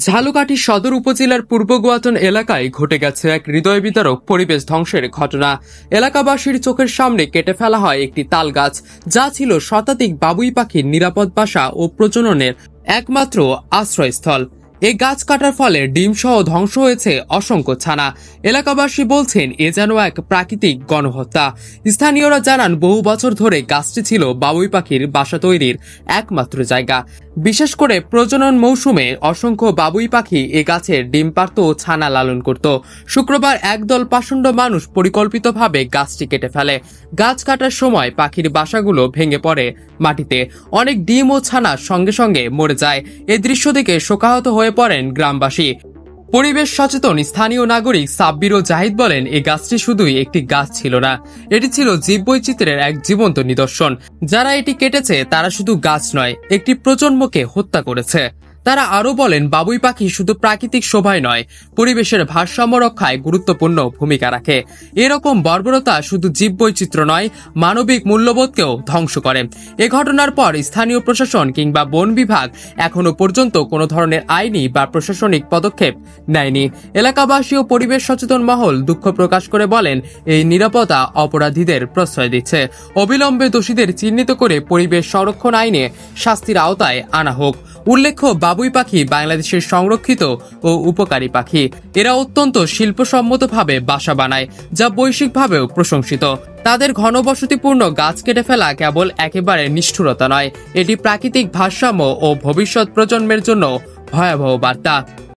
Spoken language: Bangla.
ঝালকাঠি সদর উপজেলার পূর্ব গোয়াটন এলাকায় ঘটে গেছে এক হৃদয় বিদারক পরিবেশ ধ্বংসের ঘটনা। এলাকাবাসীর চোখের সামনে কেটে ফেলা হয় একটি তাল গাছ, যা ছিল শতাধিক বাবুই পাখির নিরাপদ বাসা ও প্রজননের একমাত্র আশ্রয়স্থল। এই গাছ কাটার ফলে ডিম সহ ধ্বংস হয়েছে অসংখ্য ছানা। এলাকাবাসী বলছেন এ যেন এক প্রাকৃতিক গণহত্যা। স্থানীয়রা জানান বহু বছর ধরে গাছটি ছিল বাবুই পাখির বাসা তৈরির একমাত্র জায়গা। বিশেষ করে প্রজনন মৌসুমে অসংখ্য বাবুই পাখি এ গাছের ডিম পাড়ত ও ছানা লালন করত। শুক্রবার একদল পাষণ্ড মানুষ পরিকল্পিতভাবে গাছটি কেটে ফেলে। গাছ কাটার সময় পাখির বাসাগুলো ভেঙে পড়ে মাটিতে। অনেক ডিম ও ছানা সঙ্গে সঙ্গে মরে যায়। এই দৃশ্য দেখে শোকাহত হয়ে পড়েন গ্রামবাসী। পরিবেশ সচেতন স্থানীয় নাগরিক সাব্বির ও জাহিদ বলেন, এই গাছটি শুধুই একটি গাছ ছিল না, এটি ছিল জীববৈচিত্র্যের এক জীবন্ত নিদর্শন। যারা এটি কেটেছে তারা শুধু গাছ নয়, একটি প্রজন্মকে হত্যা করেছে। তারা আরো বলেন, বাবুই পাখি শুধু প্রাকৃতিক শোভায় নয়, পরিবেশের ভারসাম্য রক্ষায় গুরুত্বপূর্ণ ভূমিকা রাখে। এরকম বর্বরতা শুধু জীববৈচিত্র্য নয়, মানবিক মূল্যবোধকেও ধ্বংস করে। এ ঘটনার পর স্থানীয় প্রশাসন কিংবা বন বিভাগ এখনো পর্যন্ত কোনো ধরনের আইনি বা প্রশাসনিক পদক্ষেপ নেয়নি। এলাকাবাসী ও পরিবেশ সচেতন মহল দুঃখ প্রকাশ করে বলেন, এই নিরাপত্তা অপরাধীদের প্রশ্রয় দিচ্ছে। অবিলম্বে দোষীদের চিহ্নিত করে পরিবেশ সংরক্ষণ আইনে শাস্তির আওতায় আনা হোক। উল্লেখ্য, বাবুই পাখি বাংলাদেশের সংরক্ষিত ও উপকারী পাখি। এরা অত্যন্ত শিল্পসম্মতভাবে বাসা বানায়, যা বৈশ্বিকভাবেও প্রশংসিত। তাদের ঘনবসতিপূর্ণ গাছ কেটে ফেলা কেবল একেবারে নিষ্ঠুরতা নয়, এটি প্রাকৃতিক ভারসাম্য ও ভবিষ্যৎ প্রজন্মের জন্য ভয়াবহ বার্তা।